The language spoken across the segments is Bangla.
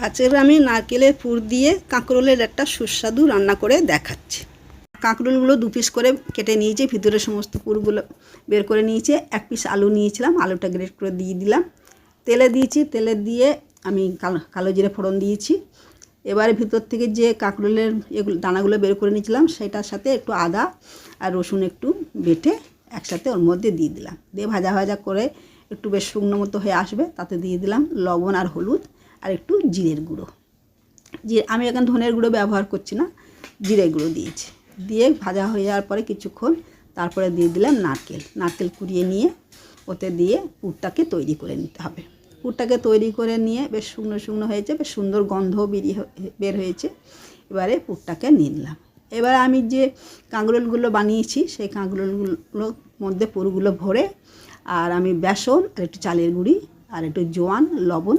আজকে আমি নারকেলের পুর দিয়ে কাঁকরোলের একটা সুস্বাদু রান্না করে দেখাচ্ছি। কাঁকরোলগুলো 2 পিস করে কেটে নিয়েছি, ভিতরে সমস্ত পুরগুলো বের করে নিয়েছি। 1 পিস আলু নিয়েছিলাম, আলুটা গ্রেট করে দিয়ে দিলাম। তেলে দিয়েছি, তেলে দিয়ে আমি কালো জিরে ফোড়ন দিয়েছি। এবারে ভিতর থেকে যে কাঁকরোলের এগুলো দানাগুলো বের করে নিয়েছিলাম সেটার সাথে একটু আদা আর রসুন একটু বেটে একসাথে ওর মধ্যে দিয়ে দিলাম। দিয়ে ভাজা ভাজা করে একটু বেশ শুকনো মতো হয়ে আসবে, তাতে দিয়ে দিলাম লবণ আর হলুদ আর একটু জিরের গুঁড়ো। আমি এখন ধনের গুঁড়ো ব্যবহার করছি না, জিরের গুঁড়ো দিয়েছি। দিয়ে ভাজা হয়ে যাওয়ার পরে কিছুক্ষণ তারপরে দিয়ে দিলাম নারকেল কুড়িয়ে নিয়ে ওতে দিয়ে পুরটাকে তৈরি করে নিতে হবে। পুরটাকে তৈরি করে নিয়ে বেশ শুকনো শুকনো হয়েছে, বেশ সুন্দর গন্ধ বের হয়েছে। এবারে পুরটাকে নিয়ে নিলাম। এবার আমি যে কাঁকরোলগুলো বানিয়েছি সেই কাঁকরোলগুলোর মধ্যে পুরগুলো ভরে আর আমি বেসন আর একটু চালের গুঁড়ি আর একটু জোয়ান লবণ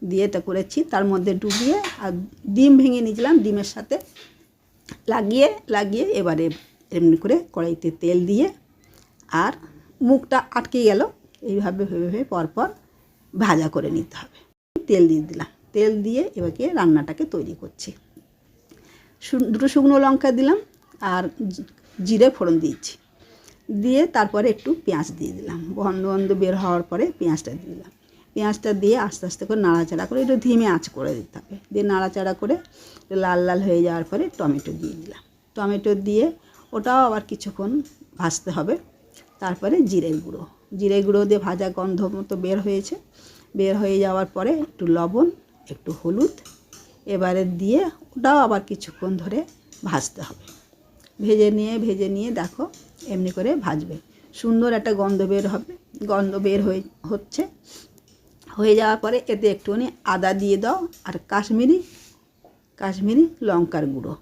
দিয়ে এটা করেছি, তার মধ্যে ডুবিয়ে আর ডিম ভেঙে নিয়েছিলাম, ডিমের সাথে লাগিয়ে এবারে এমনি করে কড়াইতে তেল দিয়ে আর মুখটা আটকে গেল এইভাবে ভেবে পরপর ভাজা করে নিতে হবে। তেল দিয়ে দিলাম, তেল দিয়ে এবারে রান্নাটাকে তৈরি করছি। দুটো শুকনো লঙ্কা দিলাম আর জিরে ফোড়ন দিয়েছি, দিয়ে তারপরে একটু পেঁয়াজ দিয়ে দিলাম। গন্ধ বের হওয়ার পরে পেঁয়াজটা দিয়ে দিলাম। পেঁয়াজটা দিয়ে আস্তে আস্তে করে নাড়াচাড়া করে একটু ধিমে আঁচ করে দিতে হবে। দিয়ে নাড়াচাড়া করে লাল লাল হয়ে যাওয়ার পরে টমেটো দিয়ে দিলাম। টমেটো দিয়ে ওটাও আবার কিছুক্ষণ ভাজতে হবে। তারপরে জিরের গুঁড়ো দিয়ে ভাজা গন্ধ মতো বের হয়ে যাওয়ার পরে একটু লবণ একটু হলুদ এবারে দিয়ে ওটাও আবার কিছুক্ষণ ধরে ভাজতে হবে। ভেজে নিয়ে দেখো এমনি করে ভাজবে, সুন্দর একটা গন্ধ বের হয়ে যাওয়ার পরে এতে একটুখানি আদা দিয়ে দাও আর কাশ্মীরি লঙ্কার গুঁড়ো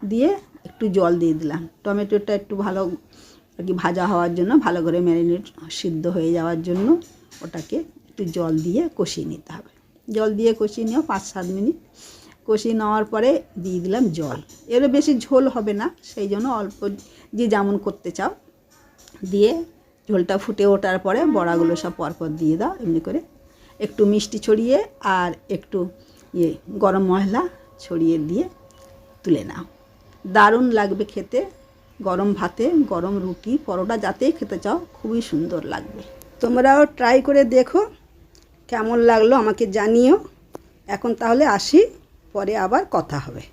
দিয়ে একটু জল দিয়ে দিলাম। টমেটোটা একটু ভালো আর কি ভাজা হওয়ার জন্য, ভালো করে ম্যারিনেট সিদ্ধ হয়ে যাওয়ার জন্য ওটাকে একটু জল দিয়ে কষিয়ে নিতে হবে। জল দিয়ে কষিয়ে নিও 5-7 মিনিট। কষিয়ে নেওয়ার পরে দিয়ে দিলাম জল। এর বেশি ঝোল হবে না, সেই জন্য অল্প যে যেমন করতে চাও দিয়ে ঝোলটা ফুটে ওঠার পরে বড়াগুলো সব পরপর দিয়ে দাও। এমনি করে একটু মিষ্টি ছড়িয়ে আর একটু গরম মশলা ছড়িয়ে দিয়ে তুলে নাও। দারুণ লাগবে খেতে, গরম ভাতে গরম রুটি পরোটা যাতেই খেতে চাও খুবই সুন্দর লাগবে। তোমরাও ট্রাই করে দেখো, কেমন লাগলো আমাকে জানিও। এখন তাহলে আসি, পরে আবার কথা হবে।